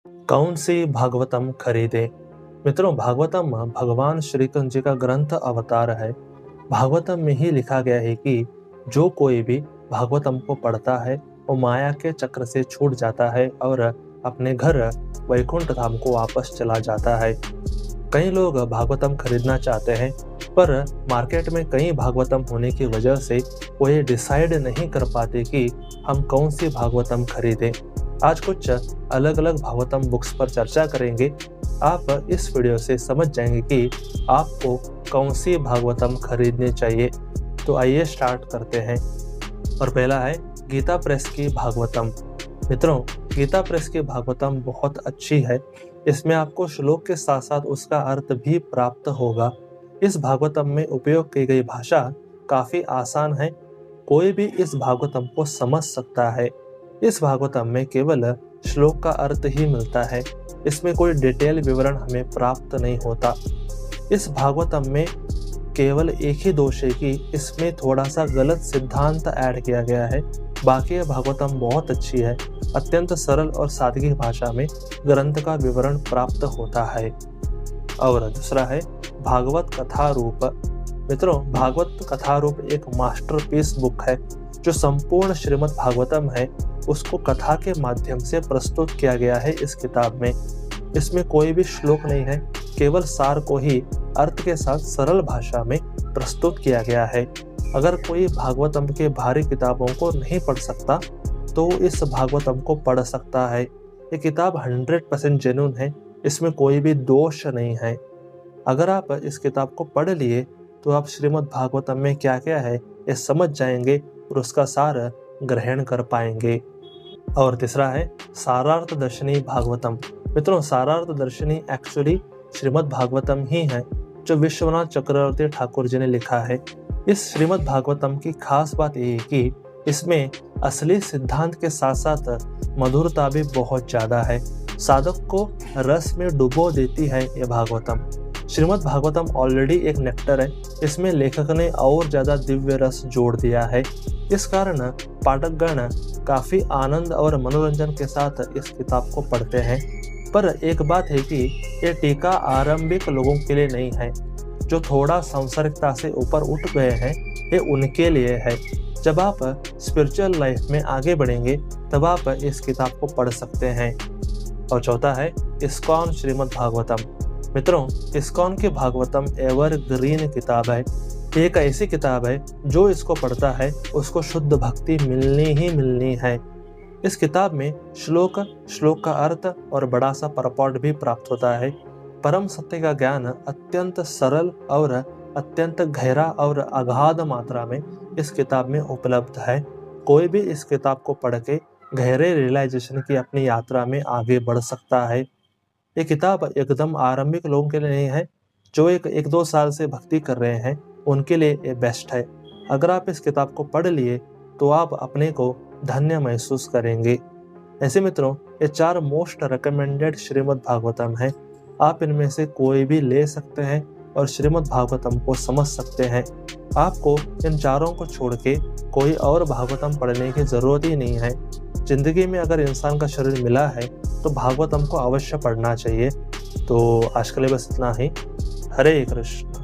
कौन सी भागवतम खरीदे? मित्रों, भागवतम भगवान श्री कृष्ण जी का ग्रंथ अवतार है। भागवतम में ही लिखा गया है कि जो कोई भी भागवतम को पढ़ता है वो माया के चक्र से छूट जाता है और अपने घर वैकुंठ धाम को वापस चला जाता है। कई लोग भागवतम खरीदना चाहते हैं, पर मार्केट में कई भागवतम होने की वजह से वो ये डिसाइड नहीं कर पाते कि हम कौन सी भागवतम खरीदें। आज कुछ अलग अलग भागवतम बुक्स पर चर्चा करेंगे। आप इस वीडियो से समझ जाएंगे कि आपको कौन सी भागवतम खरीदनी चाहिए। तो आइए स्टार्ट करते हैं। और पहला है गीता प्रेस की भागवतम। मित्रों, गीता प्रेस की भागवतम बहुत अच्छी है। इसमें आपको श्लोक के साथ साथ उसका अर्थ भी प्राप्त होगा। इस भागवतम में उपयोग की गई भाषा काफी आसान है, कोई भी इस भागवतम को समझ सकता है। इस भागवतम में केवल श्लोक का अर्थ ही मिलता है, इसमें कोई डिटेल विवरण हमें प्राप्त नहीं होता। इस भागवतम में केवल एक ही दोष है कि इसमें थोड़ा सा गलत सिद्धांत ऐड किया गया है। बाकी यह भागवतम बहुत अच्छी है। अत्यंत सरल और सादगी भाषा में ग्रंथ का विवरण प्राप्त होता है। और दूसरा है भागवत कथा रूप। मित्रों, भागवत कथा रूप एक मास्टरपीस बुक है। जो संपूर्ण श्रीमद् भागवतम है उसको कथा के माध्यम से प्रस्तुत किया गया है इस किताब में। इसमें कोई भी श्लोक नहीं है, केवल सार को ही अर्थ के साथ सरल भाषा में प्रस्तुत किया गया है। अगर कोई भागवतम के भारी किताबों को नहीं पढ़ सकता तो इस भागवतम को पढ़ सकता है। ये किताब 100% जेन्युइन है, इसमें कोई भी दोष नहीं है। अगर आप इस किताब को पढ़ लिए तो आप श्रीमद् भागवतम में क्या क्या है ये समझ जाएंगे और उसका सार ग्रहण कर पाएंगे। और तीसरा है सारार्थ दर्शनी भागवतम। मित्रों, सारार्थ दर्शनी एक्चुअली श्रीमद् भागवतम ही है जो विश्वनाथ चक्रवर्ती ठाकुर जी ने लिखा है। इस श्रीमद् भागवतम की खास बात यह है कि इसमें असली सिद्धांत के साथ साथ मधुरता भी बहुत ज्यादा है। साधक को रस में डुबो देती है यह भागवतम। श्रीमद् भागवतम ऑलरेडी एक नेक्टर है, इसमें लेखक ने और ज्यादा दिव्य रस जोड़ दिया है। इस कारण पाठकगण काफी आनंद और मनोरंजन के साथ इस किताब को पढ़ते हैं। पर एक बात है कि ये टीका आरंभिक लोगों के लिए नहीं है। जो थोड़ा सांसारिकता से ऊपर उठ गए हैं ये उनके लिए है। जब आप स्पिरिचुअल लाइफ में आगे बढ़ेंगे तब आप इस किताब को पढ़ सकते हैं। और चौथा है इस्कॉन श्रीमद् भागवतम। मित्रों, इस्कॉन की भागवतम एवरग्रीन किताब है। एक ऐसी किताब है जो इसको पढ़ता है उसको शुद्ध भक्ति मिलनी ही मिलनी है। इस किताब में श्लोक का अर्थ और बड़ा सा परपॉट भी प्राप्त होता है। परम सत्य का ज्ञान अत्यंत सरल और अत्यंत गहरा और अगाध मात्रा में इस किताब में उपलब्ध है। कोई भी इस किताब को पढ़ के गहरे रियलाइजेशन की अपनी यात्रा में आगे बढ़ सकता है। ये किताब एकदम आरंभिक लोगों के लिए नहीं है। जो एक दो साल से भक्ति कर रहे हैं उनके लिए ये बेस्ट है। अगर आप इस किताब को पढ़ लिए तो आप अपने को धन्य महसूस करेंगे। ऐसे मित्रों, ये 4 मोस्ट रिकमेंडेड श्रीमद् भागवतम है। आप इनमें से कोई भी ले सकते हैं और श्रीमद् भागवतम को समझ सकते हैं। आपको इन चारों को छोड़ के कोई और भागवतम पढ़ने की जरूरत ही नहीं है। जिंदगी में अगर इंसान का शरीर मिला है तो भागवतम को अवश्य पढ़ना चाहिए। तो आज के लिए बस इतना ही। हरे कृष्ण।